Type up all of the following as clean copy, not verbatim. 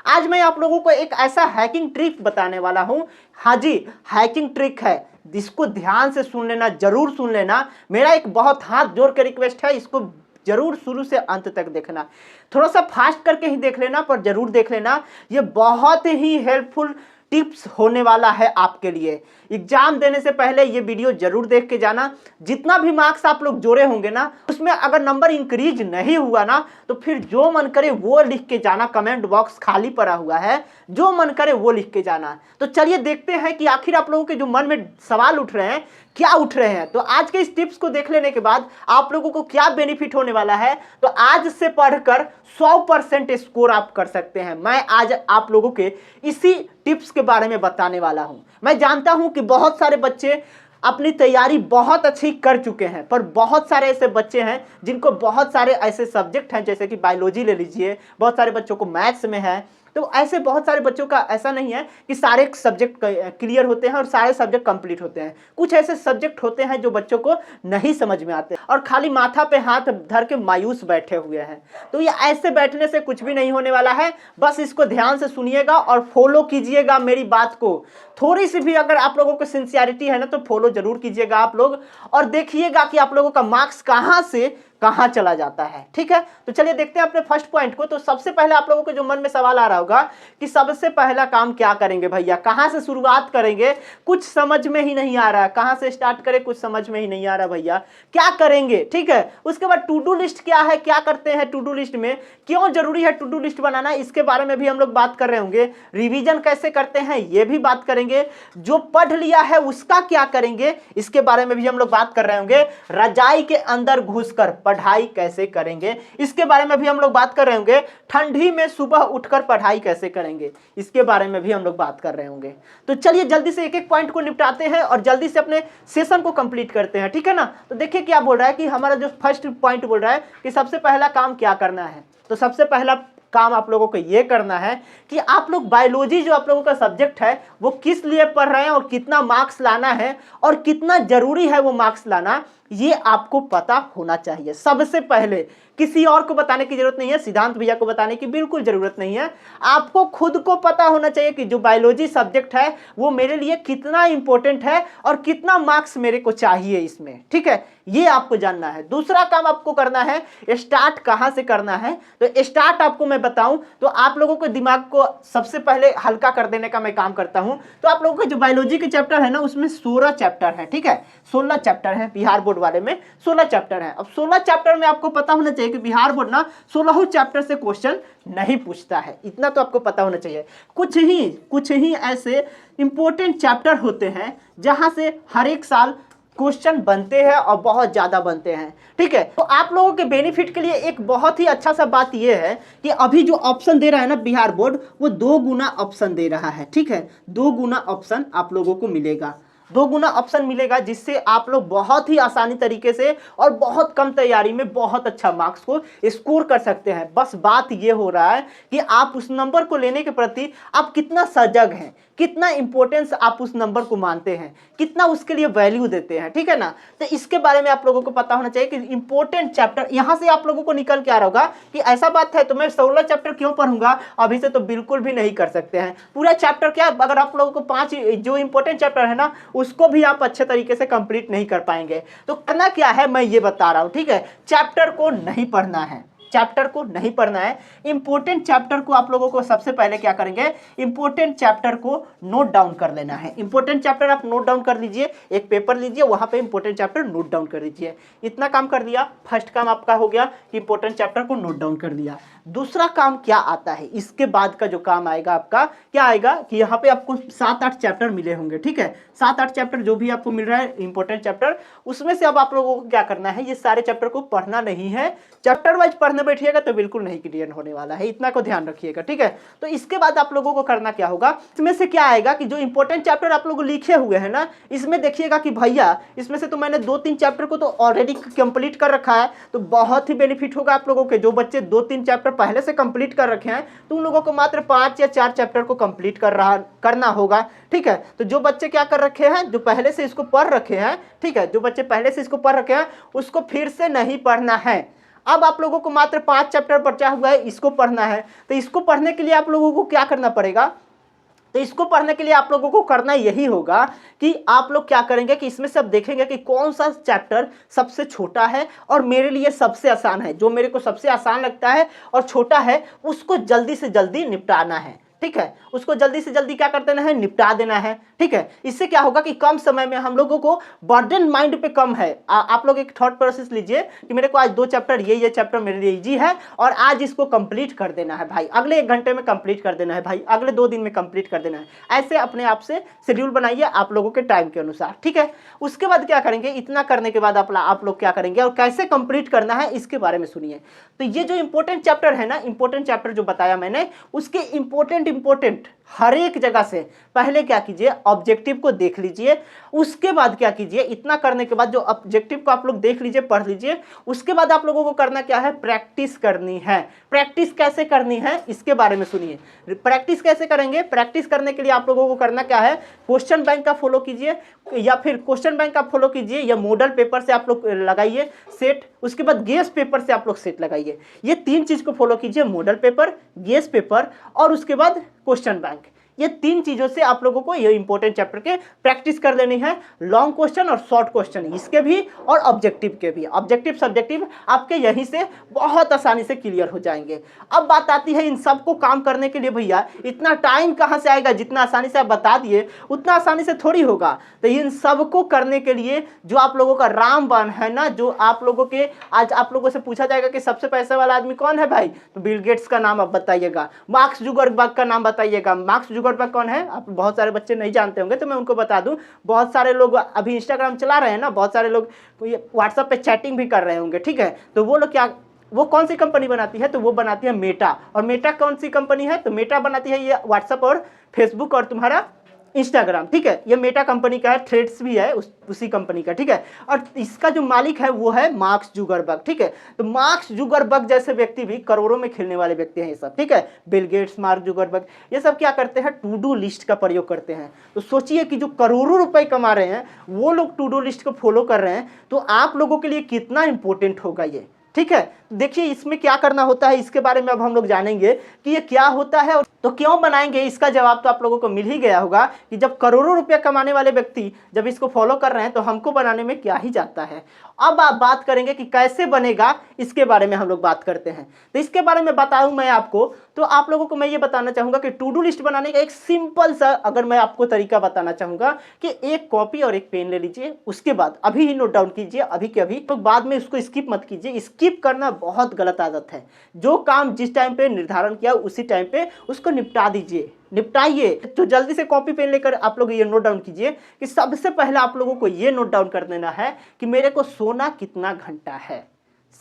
आज मैं आप लोगों को एक ऐसा हैकिंग ट्रिक बताने वाला हूं। हाँ जी, हैकिंग ट्रिक है, जिसको ध्यान से सुन लेना, जरूर सुन लेना। मेरा एक बहुत हाथ जोड़ के रिक्वेस्ट है, इसको जरूर शुरू से अंत तक देखना। थोड़ा सा फास्ट करके ही देख लेना, पर जरूर देख लेना। ये बहुत ही हेल्पफुल टिप्स होने वाला है आपके लिए। एग्जाम देने से पहले ये वीडियो जरूर देख के जाना। जितना भी मार्क्स आप लोग जोड़े होंगे ना, उसमें अगर नंबर इंक्रीज नहीं हुआ ना, तो फिर जो मन करे वो लिख के जाना। कमेंट बॉक्स खाली पड़ा हुआ है, जो मन करे वो लिख के जाना। तो चलिए देखते हैं कि आखिर आप लोगों के जो मन में सवाल उठ रहे हैं, क्या उठ रहे हैं। तो आज के इस टिप्स को देख लेने के बाद आप लोगों को क्या बेनिफिट होने वाला है, तो आज से पढ़कर 100% स्कोर आप कर सकते हैं। मैं आज आप लोगों के इसी टिप्स के बारे में बताने वाला हूं। मैं जानता हूं कि बहुत सारे बच्चे अपनी तैयारी बहुत अच्छी कर चुके हैं, पर बहुत सारे ऐसे बच्चे हैं जिनको बहुत सारे ऐसे सब्जेक्ट हैं, जैसे कि बायोलॉजी ले लीजिए, बहुत सारे बच्चों को मैथ्स में है। तो ऐसे बहुत सारे बच्चों का ऐसा नहीं है कि सारे सब्जेक्ट क्लियर होते हैं और सारे सब्जेक्ट कंप्लीट होते हैं। कुछ ऐसे सब्जेक्ट होते हैं जो बच्चों को नहीं समझ में आते और खाली माथा पे हाथ धर के मायूस बैठे हुए हैं। तो ये ऐसे बैठने से कुछ भी नहीं होने वाला है। बस इसको ध्यान से सुनिएगा और फॉलो कीजिएगा मेरी बात को। थोड़ी सी भी अगर आप लोगों को सिंसियरिटी है ना, तो फॉलो जरूर कीजिएगा आप लोग, और देखिएगा कि आप लोगों का मार्क्स कहां से कहां चला जाता है। ठीक है, तो चलिए देखते हैं अपने फर्स्ट पॉइंट को। तो सबसे पहले आप लोगों के जो मन में सवाल आ रहा होगा कि सबसे पहला काम क्या करेंगे भैया, कहां से शुरुआत करेंगे, कुछ समझ में ही नहीं आ रहा है, कहां से स्टार्ट करें कुछ समझ में ही नहीं आ रहा भैया, क्या करेंगे। ठीक है, उसके बाद टू डू लिस्ट क्या है, क्या करते हैं टू डू लिस्ट में, क्यों जरूरी है टू डू लिस्ट बनाना, इसके बारे में भी हम लोग बात कर रहे होंगे। रिवीजन कैसे करते हैं ये भी बात करेंगे। जो पढ़ लिया है उसका क्या करेंगे, इसके बारे में भी हम लोग बात कर रहे होंगे। रजाई के अंदर घुसकर पढ़ाई कैसे करेंगे, इसके बारे में भी हम लोग बात कर रहे होंगे। ठंडी में सुबह उठकर पढ़ाई कैसे करेंगे, इसके बारे में भी हम लोग बात कर रहे होंगे। तो चलिए जल्दी से एक एक पॉइंट को निपटाते हैं और जल्दी से अपने सेशन को कंप्लीट करते हैं। ठीक है ना। तो देखिए क्या बोल रहा है कि हमारा जो फर्स्ट पॉइंट बोल रहा है कि सबसे पहला काम क्या करना है। तो सबसे पहला काम आप लोगों को यह करना है कि आप लोग बायोलॉजी जो आप लोगों का सब्जेक्ट है वो किस लिए पढ़ रहे हैं और कितना मार्क्स लाना है और कितना जरूरी है वो मार्क्स लाना, ये आपको पता होना चाहिए। सबसे पहले किसी और को बताने की जरूरत नहीं है, सिद्धांत भैया को बताने की बिल्कुल जरूरत नहीं है। आपको खुद को पता होना चाहिए कि जो बायोलॉजी सब्जेक्ट है वो मेरे लिए कितना इंपॉर्टेंट है और कितना मार्क्स मेरे को चाहिए इसमें। ठीक है, ये आपको जानना है। दूसरा काम आपको करना है, स्टार्ट कहां से करना है। तो स्टार्ट आपको मैं बताऊं तो आप लोगों के दिमाग को सबसे पहले हल्का कर देने का मैं काम करता हूं। तो आप लोगों के जो बायोलॉजी के चैप्टर है ना, उसमें 16 चैप्टर है। ठीक है, 16 चैप्टर है। बिहार बोर्ड वाले में 16 चैप्टर है। अब 16 चैप्टर में आपको पता होना चाहिए कि बिहार बोर्ड ना 16 चैप्टर से क्वेश्चन नहीं पूछता है, इतना तो आपको पता होना चाहिए। कुछ ही ऐसे इंपॉर्टेंट चैप्टर होते हैं जहां से हर एक साल क्वेश्चन बनते हैं और बहुत ज्यादा बनते हैं। ठीक है, तो आप लोगों के बेनिफिट के लिए एक बहुत ही अच्छा सा बात यह है कि अभी जो ऑप्शन दे रहा है ना बिहार बोर्ड, वो 2 गुना ऑप्शन दे रहा है। ठीक है, 2 गुना ऑप्शन आप लोगों को मिलेगा, 2 गुना ऑप्शन मिलेगा, जिससे आप लोग बहुत ही आसानी तरीके से और बहुत कम तैयारी में बहुत अच्छा मार्क्स को स्कोर कर सकते हैं। बस बात ये हो रहा है कि आप उस नंबर को लेने के प्रति आप कितना सजग हैं, कितना इंपॉर्टेंस आप उस नंबर को मानते हैं, कितना उसके लिए वैल्यू देते हैं। ठीक है ना। तो इसके बारे में आप लोगों को पता होना चाहिए कि इंपॉर्टेंट चैप्टर यहां से आप लोगों को निकल के आ रहा होगा कि ऐसा बात है तो मैं 16 चैप्टर क्यों पढ़ूंगा, अभी से तो बिल्कुल भी नहीं कर सकते हैं। पूरा चैप्टर क्या, अगर आप लोगों को 5 जो इंपॉर्टेंट चैप्टर है ना, उसको भी आप अच्छे तरीके से कंप्लीट नहीं कर पाएंगे। तो करना क्या है मैं ये बता रहा हूं। ठीक है, चैप्टर को नहीं पढ़ना है, चैप्टर को नहीं पढ़ना है। इंपॉर्टेंट चैप्टर को आप लोगों को सबसे पहले क्या करेंगे, इंपॉर्टेंट चैप्टर को नोट डाउन कर लेना है। इंपॉर्टेंट चैप्टर आप नोट डाउन कर लीजिए, एक पेपर लीजिए, वहां पे इंपॉर्टेंट चैप्टर नोट डाउन कर लीजिए। इतना काम कर दिया, फर्स्ट काम आपका हो गया कि इंपॉर्टेंट चैप्टर को नोट डाउन कर लिया। दूसरा काम क्या आता है, इसके बाद का जो काम आएगा आपका क्या आएगा कि यहाँ पे आपको 7-8 चैप्टर मिले होंगे। ठीक है, 7-8 चैप्टर जो भी आपको मिल रहा है इंपॉर्टेंट चैप्टर, उसमें से अब आप लोगों को क्या करना है, ये सारे चैप्टर को पढ़ना नहीं है। चैप्टर वाइज पढ़ने बैठिएगा तो बिल्कुल नहीं क्लियर होने वाला है, इतना को ध्यान रखिएगा। ठीक है, तो इसके बाद आप लोगों को करना क्या होगा, इसमें से क्या आएगा कि जो इंपॉर्टेंट चैप्टर आप लोग लिखे हुए हैं ना, इसमें देखिएगा कि भैया इसमें से तो मैंने 2-3 चैप्टर को तो ऑलरेडी कंप्लीट कर रखा है। तो बहुत ही बेनिफिट होगा आप लोगों के। जो बच्चे 2-3 चैप्टर पहले से कंप्लीट कर रखे हैं तो उन लोगों को मात्र 5 या 4 चैप्टर को कंप्लीट करना होगा। ठीक है, तो जो बच्चे क्या कर रखे हैं, जो पहले से इसको पढ़ रखे हैं, ठीक है, जो बच्चे पहले से इसको पढ़ रखे हैं उसको फिर से नहीं पढ़ना है। अब आप लोगों को मात्र 5 चैप्टर बचा हुआ है, इसको पढ़ना है। तो इसको पढ़ने के लिए आप लोगों को क्या करना पड़ेगा, तो इसको पढ़ने के लिए आप लोगों को करना यही होगा कि आप लोग क्या करेंगे कि इसमें से अब देखेंगे कि कौन सा चैप्टर सबसे छोटा है और मेरे लिए सबसे आसान है। जो मेरे को सबसे आसान लगता है और छोटा है उसको जल्दी से जल्दी निपटाना है, ठीक है, उसको जल्दी से जल्दी क्या कर देना है, निपटा देना है, ठीक है। इससे क्या होगा कि कम समय में हम लोगों को बर्डन माइंड पे कम है। आप लोग एक थॉट प्रोसेस लीजिए कि मेरे को आज 2 चैप्टर, ये चैप्टर मेरे लिए इजी है और आज इसको कंप्लीट कर देना है भाई, अगले 1 घंटे में कंप्लीट कर देना है भाई, अगले 2 दिन में कंप्लीट कर देना है। ऐसे अपने आप से शेड्यूल बनाइए आप लोगों के टाइम के अनुसार, ठीक है। उसके बाद क्या करेंगे, इतना करने के बाद आप लोग क्या करेंगे और कैसे कंप्लीट करना है इसके बारे में सुनिए। तो ये जो इंपॉर्टेंट चैप्टर है ना, इंपॉर्टेंट चैप्टर जो बताया मैंने, उसके इंपॉर्टेंट हर एक जगह से पहले क्या कीजिए, ऑब्जेक्टिव को देख लीजिए। उसके बाद क्या कीजिए, इतना करने के बाद जो ऑब्जेक्टिव को आप लोग देख लीजिए, पढ़ लीजिए। उसके बाद आप लोगों को करना क्या है, प्रैक्टिस करनी है। प्रैक्टिस कैसे करनी है इसके बारे में सुनिए। प्रैक्टिस कैसे करेंगे, प्रैक्टिस करने के लिए आप लोगों को करना क्या है, क्वेश्चन बैंक का फॉलो कीजिए, या फिर क्वेश्चन बैंक का फॉलो कीजिए, या मॉडल पेपर से आप लोग लगाइए सेट, उसके बाद गेस पेपर से आप लोग सेट लगाइए। ये 3 चीज को फॉलो कीजिए, मॉडल पेपर, गेस पेपर और उसके बाद क्वेश्चन बैंक। ये 3 चीजों से आप लोगों को ये इंपॉर्टेंट चैप्टर के प्रैक्टिस कर लेनी है। लॉन्ग क्वेश्चन और शॉर्ट क्वेश्चन इसके भी और ऑब्जेक्टिव के भी, ऑब्जेक्टिव सब्जेक्टिव आपके यहीं से बहुत आसानी से क्लियर हो जाएंगे। अब बात आती है इन सब को काम करने के लिए भैया इतना टाइम कहां से आएगा, जितना आसानी से आप बता दिए उतना आसानी से थोड़ी होगा। तो इन सब को करने के लिए जो आप लोगों का रामबाण है ना, जो आप लोगों के, आज आप लोगों से पूछा जाएगा कि सबसे पैसे वाला आदमी कौन है भाई, तो बिल गेट्स का नाम आप बताइएगा, मार्क जुकरबर्ग का नाम बताइएगा। मार्क जुकरबर्ग कौन है, आप बहुत सारे बच्चे नहीं जानते होंगे तो मैं उनको बता दूं। बहुत सारे लोग अभी इंस्टाग्राम चला रहे हैं ना, बहुत सारे लोग व्हाट्सएप पे चैटिंग भी कर रहे होंगे, ठीक है। तो वो लोग क्या, वो कौन सी कंपनी बनाती है, तो वो बनाती है मेटा। और मेटा कौन सी कंपनी है, तो मेटा बनाती है ये व्हाट्सएप और फेसबुक और तुम्हारा इंस्टाग्राम, ठीक है। ये मेटा कंपनी का है, थ्रेड्स भी है उसी कंपनी का, ठीक है। और इसका जो मालिक है वो है मार्क जुकरबर्ग, ठीक है। तो मार्क जुकरबर्ग जैसे व्यक्ति भी करोड़ों में खेलने वाले व्यक्ति हैं ये सब, ठीक है। बिल गेट्स, मार्क जुकरबर्ग, ये सब क्या करते हैं, टू डू लिस्ट का प्रयोग करते हैं। तो सोचिए कि जो करोड़ों रुपए कमा रहे हैं वो लोग टू डू लिस्ट को फॉलो कर रहे हैं, तो आप लोगों के लिए कितना इंपॉर्टेंट होगा ये, ठीक है। देखिए इसमें क्या करना होता है इसके बारे में अब हम लोग जानेंगे कि ये क्या होता है और तो क्यों बनाएंगे। इसका जवाब तो आप लोगों को मिल ही गया होगा कि जब करोड़ों रुपए कमाने वाले व्यक्ति जब इसको फॉलो कर रहे हैं तो हमको बनाने में क्या ही जाता है। अब आप बात करेंगे कि कैसे बनेगा, इसके बारे में हम लोग बात करते हैं। तो इसके बारे में बताऊं मैं आपको, तो आप लोगों को मैं ये बताना चाहूंगा कि टू डू लिस्ट बनाने का एक सिंपल सा अगर मैं आपको तरीका बताना चाहूंगा कि एक कॉपी और एक पेन ले लीजिए, उसके बाद अभी ही नोट डाउन कीजिए, अभी के अभी, तो बाद में उसको स्किप मत कीजिए। स्किप करना बहुत गलत आदत है। जो काम जिस टाइम पे निर्धारण किया उसी टाइम पे उसको निपटा दीजिए, निपटाइए। तो जल्दी से कॉपी पेन लेकर आप लोग ये नोट डाउन कीजिए कि सबसे पहले आप लोगों को ये नोट डाउन कर देना है कि मेरे को सोना कितना घंटा है,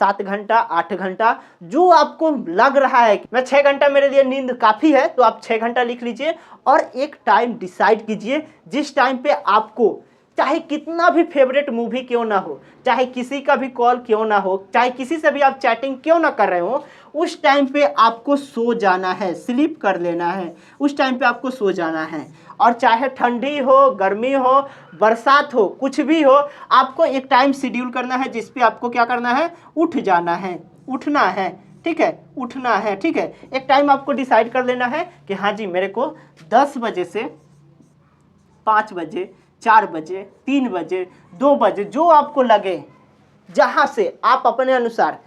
7 घंटा, 8 घंटा, जो आपको लग रहा है कि मैं 6 घंटा मेरे लिए नींद काफ़ी है तो आप 6 घंटा लिख लीजिए। और एक टाइम डिसाइड कीजिए जिस टाइम पे आपको, चाहे कितना भी फेवरेट मूवी क्यों ना हो, चाहे किसी का भी कॉल क्यों ना हो, चाहे किसी से भी आप चैटिंग क्यों ना कर रहे हो, उस टाइम पे आपको सो जाना है, स्लीप कर लेना है, उस टाइम पे आपको सो जाना है। और चाहे ठंडी हो, गर्मी हो, बरसात हो, कुछ भी हो, आपको एक टाइम शेड्यूल करना है जिस पे आपको क्या करना है, उठ जाना है, उठना है, ठीक है, उठना है, ठीक है। एक टाइम आपको डिसाइड कर लेना है कि हाँ जी मेरे को 10 बजे से 5 बजे, 4 बजे, 3 बजे, 2 बजे, जो आपको लगे, जहां से आप अपने अनुसार।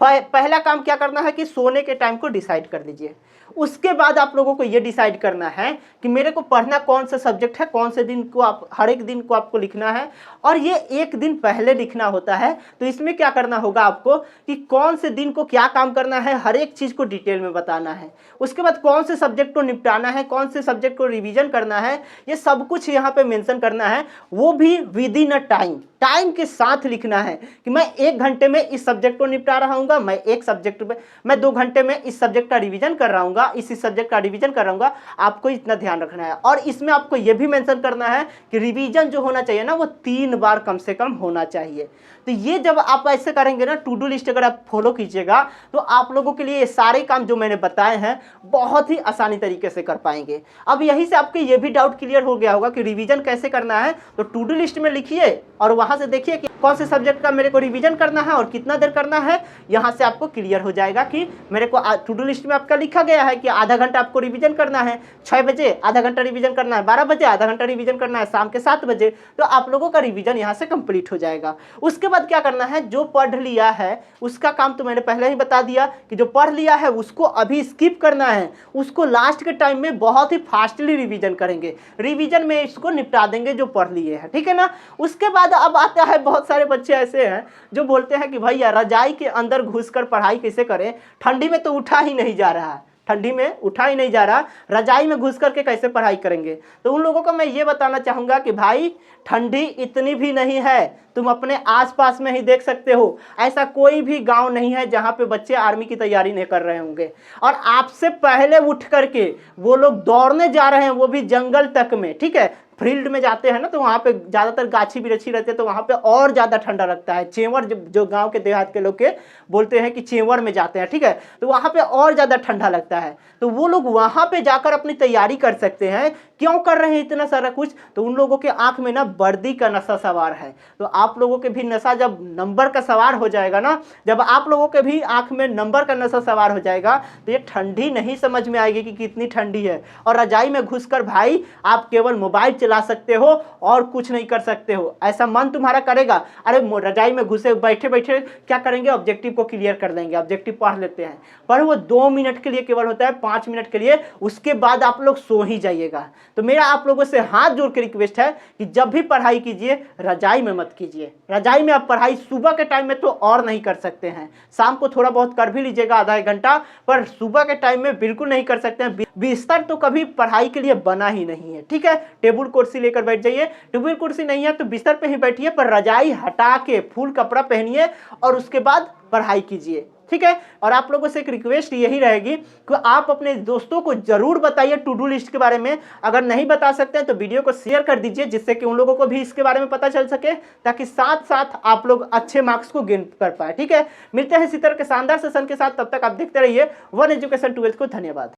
पहला काम क्या करना है कि सोने के टाइम को डिसाइड कर लीजिए। उसके बाद आप लोगों को यह डिसाइड करना है कि मेरे को पढ़ना कौन सा सब्जेक्ट है, कौन से दिन को आप, हर एक दिन को आपको लिखना है। और ये एक दिन पहले लिखना होता है। तो इसमें क्या करना होगा आपको कि कौन से दिन को क्या काम करना है, हर एक चीज़ को डिटेल में बताना है। उसके बाद कौन से सब्जेक्ट को निपटाना है, कौन से सब्जेक्ट को रिवीजन करना है, ये सब कुछ यहाँ पे मेंशन करना है। वो भी with in a time, time के साथ लिखना है कि मैं 1 घंटे में इस सब्जेक्ट को निपटा रहा हूँ, मैं एक सब्जेक्ट में, मैं 2 घंटे में इस सब्जेक्ट का रिवीजन कर रहा हूँ, इस सब्जेक्ट का रिवीजन कर रहा हूँ। आपको इतना ध्यान रखना है। और इसमें आपको यह भी मेंशन करना है कि रिवीजन जो होना चाहिए ना, वो 3 बार कम से कम होना चाहिए। तो ये जब आप ऐसे करेंगे ना, टू डू लिस्ट अगर आप फॉलो कीजिएगा, तो आप लोगों के लिए ये सारे काम जो मैंने बताए हैं बहुत ही आसानी तरीके से कर पाएंगे। अब यहीं से आपके ये भी डाउट क्लियर हो गया होगा कि रिवीजन कैसे करना है। तो टू डू लिस्ट में लिखिए और वहां यहाँ से देखिए कि कौन से सब्जेक्ट का मेरे को रिवीजन करना है और कितना देर करना है। यहाँ से आपको क्लियर हो जाएगा कि मेरे को टू डू लिस्ट में आपका लिखा गया है कि आधा घंटा आपको रिवीजन करना है, 6 बजे आधा घंटा रिवीजन करना है, 12 बजे आधा घंटा रिवीजन करना है, शाम के 7 बजे। तो आप लोगों का रिवीजन यहाँ से कंप्लीट हो जाएगा। उसके बाद क्या करना है, जो पढ़ लिया है उसका काम तो मैंने पहले ही बता दिया कि जो पढ़ लिया है उसको अभी स्किप करना है, उसको लास्ट के टाइम में बहुत ही फास्टली रिवीजन करेंगे, रिवीजन में इसको निपटा देंगे जो पढ़ लिए हैं, ठीक है ना। उसके बाद अब आता है, बहुत सारे बच्चे ऐसे हैं जो बोलते हैं कि भैया रजाई के अंदर घुसकर पढ़ाई कैसे करें, ठंडी में तो उठा ही नहीं जा रहा है, ठंडी में उठा ही नहीं जा रहा, रजाई में घुस करके कैसे पढ़ाई करेंगे। तो उन लोगों को मैं ये बताना चाहूँगा कि भाई ठंडी इतनी भी नहीं है, तुम अपने आसपास में ही देख सकते हो, ऐसा कोई भी गांव नहीं है जहां पे बच्चे आर्मी की तैयारी नहीं कर रहे होंगे। और आपसे पहले उठ करके वो लोग दौड़ने जा रहे हैं, वो भी जंगल तक में, ठीक है। फील्ड में जाते हैं ना तो वहाँ पे ज़्यादातर गाछी बिरछी रहते हैं, तो वहाँ पे और ज़्यादा ठंडा लगता है। चेंवर जो गांव के देहात के लोग के बोलते हैं कि चेंवर में जाते हैं, ठीक है, तो वहाँ पे और ज़्यादा ठंडा लगता है। तो वो लोग वहाँ पे जाकर अपनी तैयारी कर सकते हैं। क्यों कर रहे हैं इतना सारा कुछ, तो उन लोगों के आँख में ना वर्दी का नशा सवार है। तो आप लोगों के भी नशा जब नंबर का सवार हो जाएगा ना, जब आप लोगों के भी आँख में नंबर का नशा सवार हो जाएगा, तो ये ठंडी नहीं समझ में आएगी कि कितनी ठंडी है। और रजाई में घुसकर भाई आप केवल मोबाइल चला सकते हो और कुछ नहीं कर सकते हो, ऐसा मन तुम्हारा करेगा। अरे रजाई में घुसे बैठे बैठे क्या करेंगे, ऑब्जेक्टिव को क्लियर कर लेंगे, ऑब्जेक्टिव पढ़ लेते हैं, पर वो 2 मिनट के लिए केवल होता है, 5 मिनट के लिए, उसके बाद आप लोग सो ही जाइएगा। तो मेरा आप लोगों से हाथ जोड़ के रिक्वेस्ट है कि जब भी पढ़ाई कीजिए रजाई में मत कीजिए। रजाई में आप पढ़ाई सुबह के टाइम में तो और नहीं कर सकते हैं, शाम को थोड़ा बहुत कर भी लीजिएगा आधा 1 घंटा, पर सुबह के टाइम में बिल्कुल नहीं कर सकते हैं। बिस्तर तो कभी पढ़ाई के लिए बना ही नहीं है, ठीक है। टेबल कुर्सी लेकर बैठ जाइए, टेबल कुर्सी नहीं है तो बिस्तर पे ही बैठिए, पर रजाई हटा के फुल कपड़ा पहनिए और उसके बाद पढ़ाई कीजिए, ठीक है। और आप लोगों से एक रिक्वेस्ट यही रहेगी कि आप अपने दोस्तों को जरूर बताइए टू डू लिस्ट के बारे में। अगर नहीं बता सकते हैं तो वीडियो को शेयर कर दीजिए, जिससे कि उन लोगों को भी इसके बारे में पता चल सके, ताकि साथ साथ आप लोग अच्छे मार्क्स को गेन कर पाए, ठीक है। मिलते हैं इसी तरह के शानदार सेशन के साथ, तब तक आप देखते रहिए वन एजुकेशन 12 को। धन्यवाद।